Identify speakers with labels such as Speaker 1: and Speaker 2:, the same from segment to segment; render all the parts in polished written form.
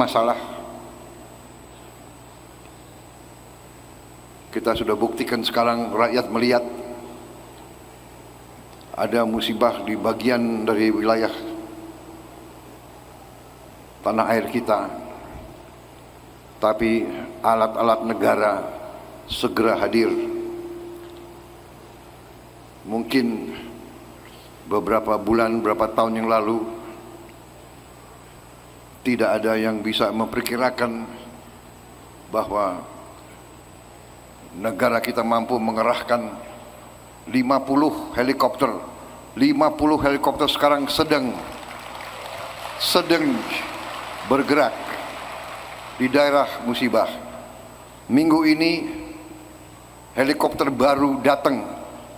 Speaker 1: masalah. Kita sudah buktikan sekarang rakyat melihat ada musibah di bagian dari wilayah tanah air kita, tapi alat-alat negara segera hadir. Mungkin beberapa bulan, beberapa tahun yang lalu tidak ada yang bisa memperkirakan bahwa negara kita mampu mengerahkan 50 helikopter. 50 helikopter sekarang sedang bergerak di daerah musibah. Minggu ini helikopter baru datang,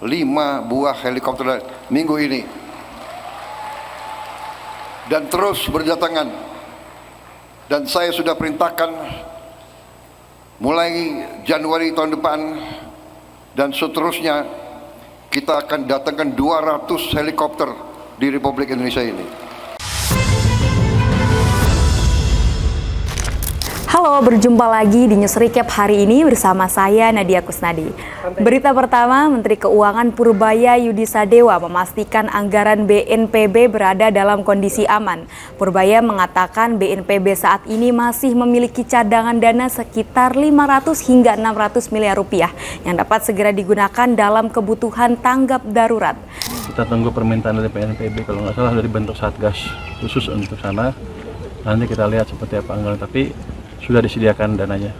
Speaker 1: 5 buah helikopter minggu ini, dan terus berdatangan. Dan saya sudah perintahkan mulai Januari tahun depan dan seterusnya kita akan datangkan 200 helikopter di Republik Indonesia ini.
Speaker 2: Halo, berjumpa lagi di News Recap hari ini bersama saya Nadia Kusnadi. Berita pertama, Menteri Keuangan Purbaya Yudisadewa memastikan anggaran BNPB berada dalam kondisi aman. Purbaya mengatakan BNPB saat ini masih memiliki cadangan dana sekitar 500 hingga 600 miliar rupiah yang dapat segera digunakan dalam kebutuhan tanggap darurat.
Speaker 3: Kita tunggu permintaan dari BNPB, kalau nggak salah sudah dibentuk satgas khusus untuk sana. Nanti kita lihat seperti apa anggaran, tapi sudah disediakan dananya.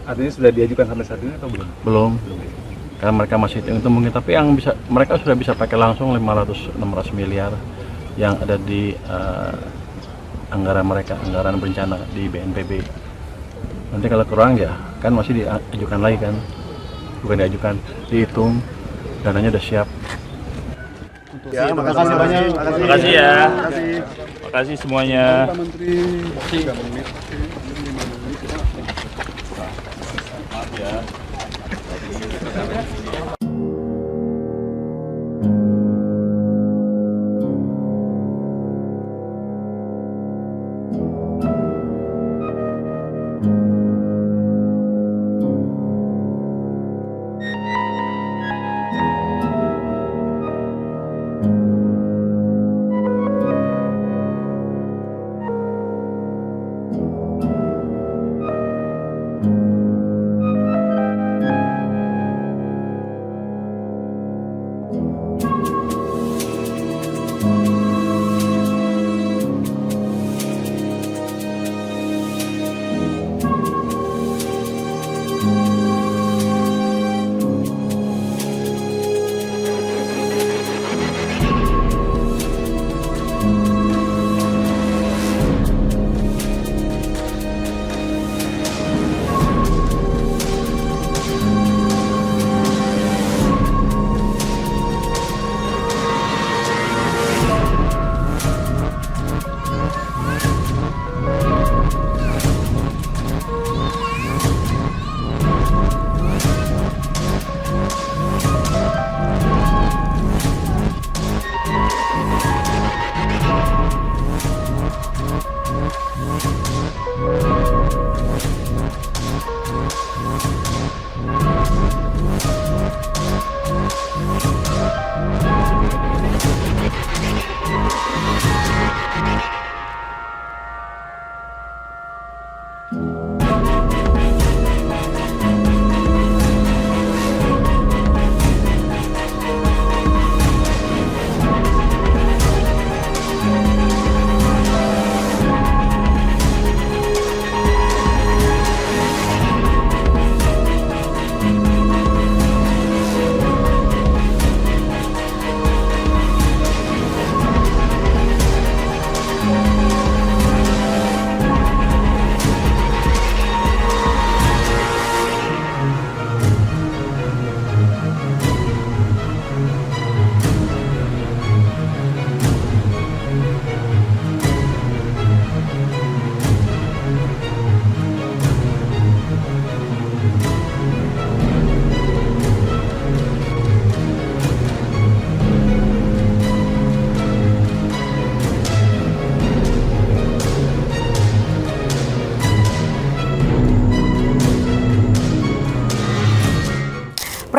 Speaker 4: Artinya sudah diajukan sampai saat ini atau belum?
Speaker 3: Belum. Karena mereka masih hitung mungkin, tapi yang bisa mereka sudah bisa pakai langsung 500-600 miliar yang ada di anggaran mereka, anggaran bencana di BNPB. Nanti kalau kurang ya kan masih diajukan lagi kan, bukan diajukan, dihitung, dananya udah siap.
Speaker 4: Ya, makasih banyak.
Speaker 3: Makasih ya. Makasih semuanya.
Speaker 4: Pak Menteri.
Speaker 3: Maaf ya.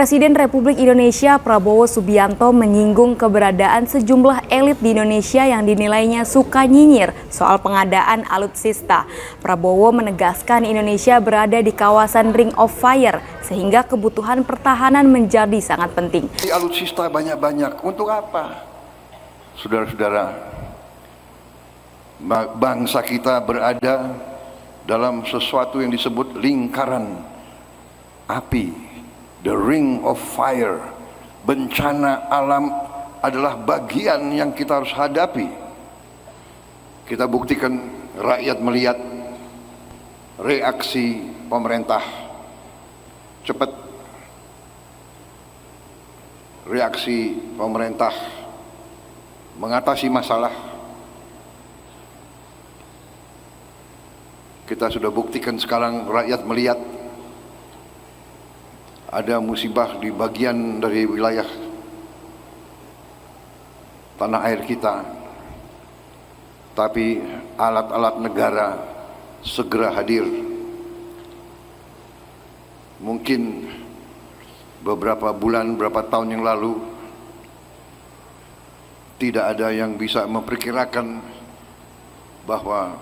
Speaker 2: Presiden Republik Indonesia Prabowo Subianto menyinggung keberadaan sejumlah elit di Indonesia yang dinilainya suka nyinyir soal pengadaan alutsista. Prabowo menegaskan Indonesia berada di kawasan Ring of Fire sehingga kebutuhan pertahanan menjadi sangat penting.
Speaker 1: Di alutsista banyak-banyak, untuk apa? Saudara-saudara, bangsa kita berada dalam sesuatu yang disebut lingkaran api. The Ring of Fire. Bencana alam adalah bagian yang kita harus hadapi. Kita buktikan, rakyat melihat reaksi pemerintah cepat, reaksi pemerintah mengatasi masalah. Kita sudah buktikan sekarang, rakyat melihat ada musibah di bagian dari wilayah tanah air kita, tapi alat-alat negara segera hadir. Mungkin beberapa bulan, beberapa tahun yang lalu tidak ada yang bisa memperkirakan bahwa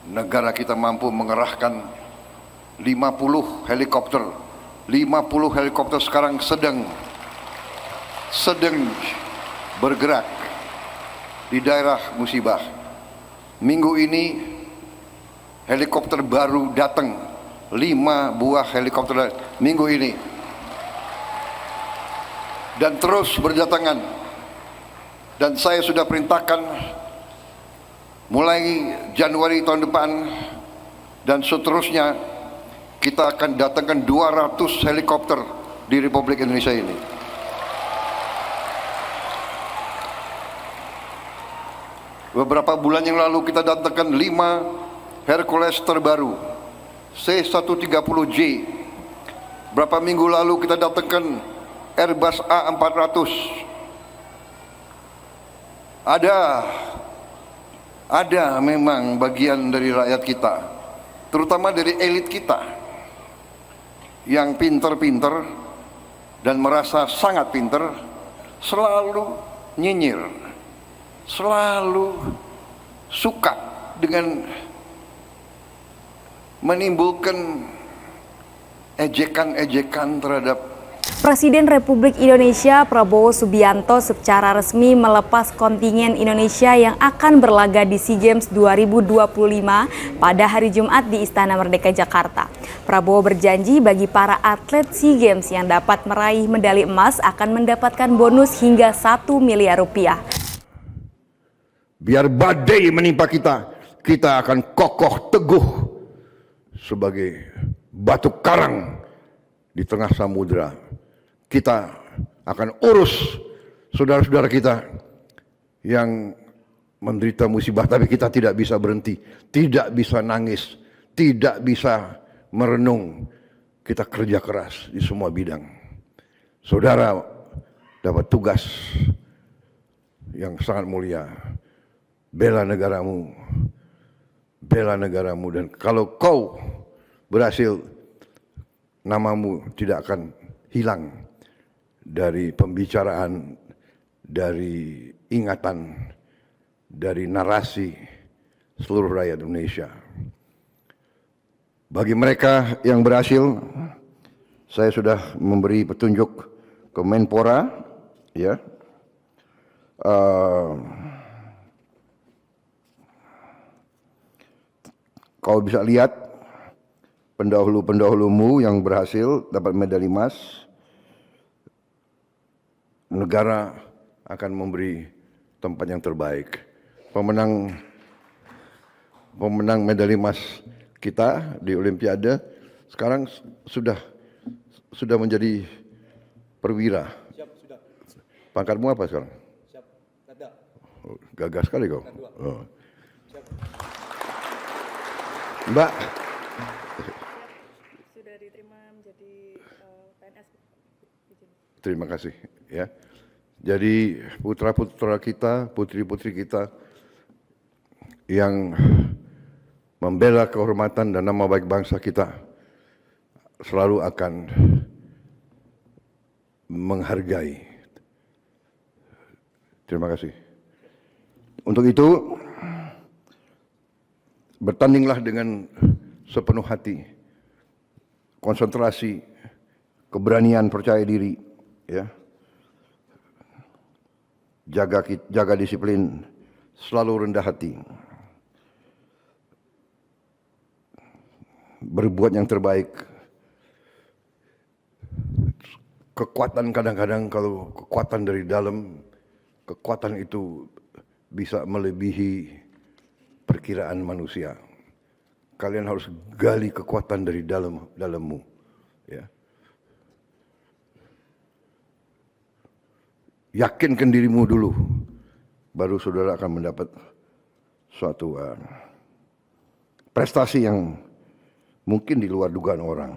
Speaker 1: negara kita mampu mengerahkan 50 helikopter. 50 helikopter sekarang sedang bergerak di daerah musibah. Minggu ini helikopter baru datang, 5 buah helikopter minggu ini, dan terus berdatangan. Dan saya sudah perintahkan mulai Januari tahun depan dan seterusnya, kita akan datangkan 200 helikopter di Republik Indonesia ini. Beberapa bulan yang lalu kita datangkan 5 Hercules terbaru C-130J. Berapa minggu lalu kita datangkan Airbus A400. Ada memang bagian dari rakyat kita, terutama dari elit kita, yang pinter-pinter dan merasa sangat pinter, selalu nyinyir, selalu suka dengan menimbulkan ejekan-ejekan terhadap
Speaker 2: Presiden Republik Indonesia Prabowo Subianto secara resmi melepas kontingen Indonesia yang akan berlaga di SEA Games 2025 pada hari Jumat di Istana Merdeka Jakarta. Prabowo berjanji bagi para atlet SEA Games yang dapat meraih medali emas akan mendapatkan bonus hingga 1 miliar rupiah.
Speaker 1: Biar badai menimpa kita, kita akan kokoh teguh sebagai batu karang di tengah samudera. Kita akan urus saudara-saudara kita yang menderita musibah, tapi kita tidak bisa berhenti, tidak bisa nangis, tidak bisa merenung. Kita kerja keras di semua bidang. Saudara dapat tugas yang sangat mulia. Bela negaramu, dan kalau kau berhasil, namamu tidak akan hilang dari pembicaraan, dari ingatan, dari narasi seluruh rakyat Indonesia. Bagi mereka yang berhasil, saya sudah memberi petunjuk ke Menpora, ya. Kau bisa lihat pendahulu-pendahulumu yang berhasil dapat medali emas, negara akan memberi tempat yang terbaik. Pemenang medali emas kita di Olimpiade sekarang sudah menjadi perwira. Siap, sudah. Pangkatmu apa sekarang? Siap, Kadda. Oh, gagah sekali kau. Oh. Siap. Mbak.
Speaker 2: Sudah diterima menjadi PNS.
Speaker 1: Terima kasih, ya. Jadi putra-putra kita, putri-putri kita yang membela kehormatan dan nama baik bangsa kita selalu akan menghargai. Terima kasih. Untuk itu, bertandinglah dengan sepenuh hati, konsentrasi, keberanian, percaya diri, ya. Jaga disiplin, selalu rendah hati. Berbuat yang terbaik. Kekuatan kadang-kadang kalau kekuatan dari dalam, kekuatan itu bisa melebihi perkiraan manusia. Kalian harus gali kekuatan dari dalammu, ya. Yakinkan dirimu dulu, baru saudara akan mendapat suatu prestasi yang mungkin di luar dugaan orang.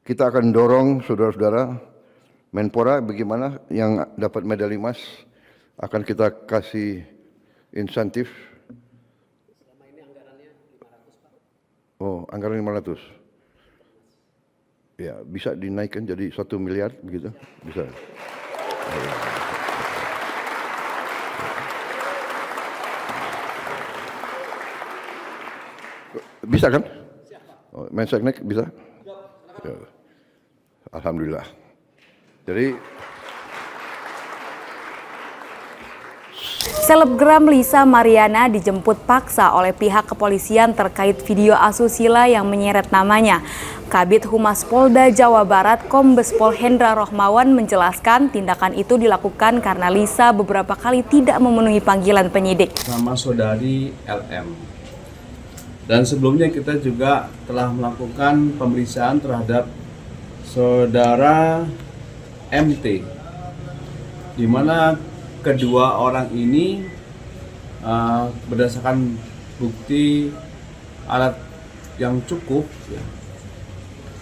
Speaker 1: Kita akan dorong saudara-saudara, Menpora bagaimana yang dapat medali emas akan kita kasih insentif. Selama ini anggarannya 500, Pak. Oh, anggaran 500. Ya, bisa dinaikkan jadi 1 miliar begitu? Bisa. Bisa kan? Oh, Menseknek bisa? Ya. Alhamdulillah. Jadi
Speaker 2: Selebgram Lisa Mariana dijemput paksa oleh pihak kepolisian terkait video asusila yang menyeret namanya. Kabid Humas Polda Jawa Barat Kombes Pol Hendra Rohmawan menjelaskan tindakan itu dilakukan karena Lisa beberapa kali tidak memenuhi panggilan penyidik.
Speaker 5: Nama saudari LM. Dan sebelumnya kita juga telah melakukan pemeriksaan terhadap saudara MT, di mana kedua orang ini berdasarkan bukti alat yang cukup, ya,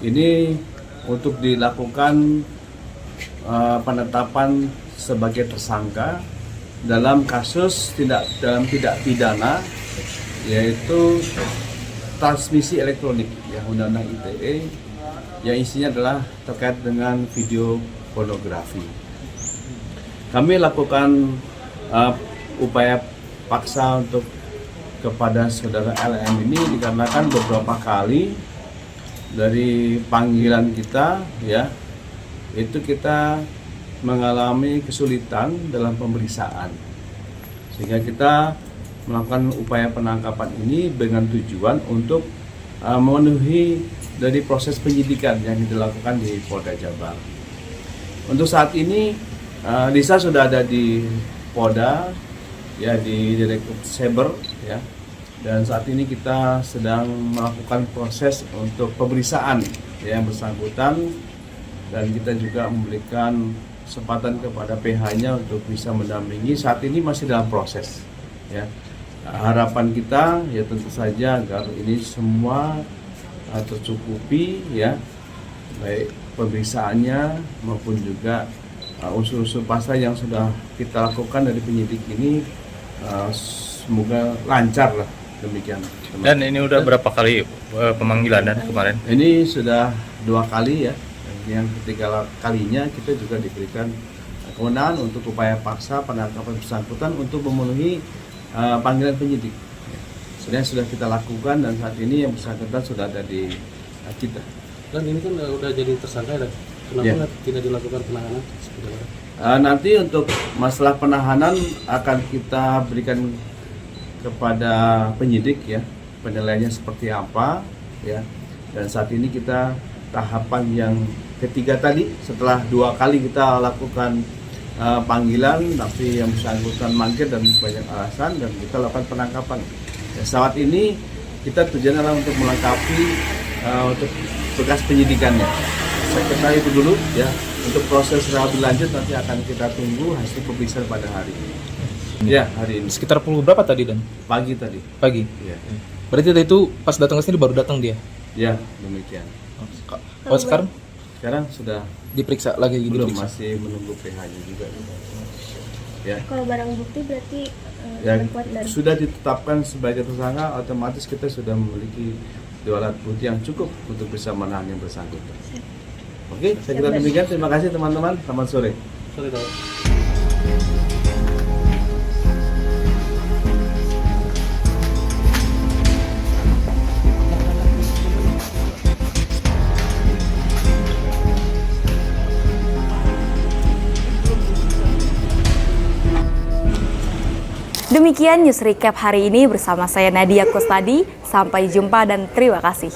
Speaker 5: ini untuk dilakukan penetapan sebagai tersangka dalam kasus tidak pidana, yaitu transmisi elektronik, ya, Undang-Undang ITE, yang isinya adalah terkait dengan video pornografi. Kami lakukan upaya paksa untuk kepada saudara LM ini dikarenakan beberapa kali dari panggilan kita, ya, itu kita mengalami kesulitan dalam pemeriksaan, sehingga kita melakukan upaya penangkapan ini dengan tujuan untuk memenuhi dari proses penyidikan yang dilakukan di Polda Jabar. Untuk saat ini Lisa sudah ada di Polda, ya, di Direktur Cyber, ya, dan saat ini kita sedang melakukan proses untuk pemeriksaan, ya, yang bersangkutan, dan kita juga memberikan kesempatan kepada PH-nya untuk bisa mendampingi. Saat ini masih dalam proses, ya. Harapan kita, ya, tentu saja agar ini semua tercukupi, ya, baik pemeriksaannya maupun juga unsur-unsur pasal yang sudah kita lakukan dari penyidik ini, semoga lancar lah, demikian.
Speaker 6: Dan ini udah berapa kali pemanggilan dan kemarin?
Speaker 5: Ini sudah 2 kali, ya. Yang ketiga kalinya kita juga diberikan kewenangan untuk upaya paksa penangkapan bersangkutan untuk memenuhi panggilan penyidik. Sebenarnya sudah kita lakukan dan saat ini yang bersangkutan sudah ada di kita.
Speaker 7: Dan ini kan udah jadi tersangka, ya, kenapa tidak dilakukan penahanan?
Speaker 5: Nanti untuk masalah penahanan akan kita berikan kepada penyidik, ya, penilaiannya seperti apa, ya. Dan saat ini kita tahapan yang ketiga tadi, setelah 2 kali kita lakukan panggilan tapi yang bersangkutan mangkir dan banyak alasan, dan kita lakukan penangkapan. Ya, saat ini kita tujuan adalah untuk melengkapi untuk tugas penyidikannya. Saya kira itu dulu, ya. Untuk proses lebih lanjut nanti akan kita tunggu hasil pemeriksaan pada hari ini. Ya, hari ini.
Speaker 7: Sekitar pukul berapa tadi, Dan?
Speaker 5: Pagi tadi.
Speaker 7: Pagi.
Speaker 5: Ya,
Speaker 7: Berarti itu pas datang ke sini baru datang dia.
Speaker 5: ya, demikian.
Speaker 7: Oh, sekarang
Speaker 5: Sekarang sudah
Speaker 7: diperiksa lagi gitu.
Speaker 5: belum, masih menunggu PH-nya juga. Ya.
Speaker 8: Kalau barang bukti berarti
Speaker 5: Yang
Speaker 8: kuat dari
Speaker 5: sudah ditetapkan sebagai tersangka, otomatis kita sudah memiliki 2 alat bukti yang cukup untuk bisa menahan yang bersangkutan.
Speaker 4: Oke, saya kira demikian. Terima kasih teman-teman. Selamat sore.
Speaker 7: Sorry, Dok.
Speaker 2: Demikian News Recap hari ini bersama saya Nadia Kusnadi. Sampai jumpa dan terima kasih.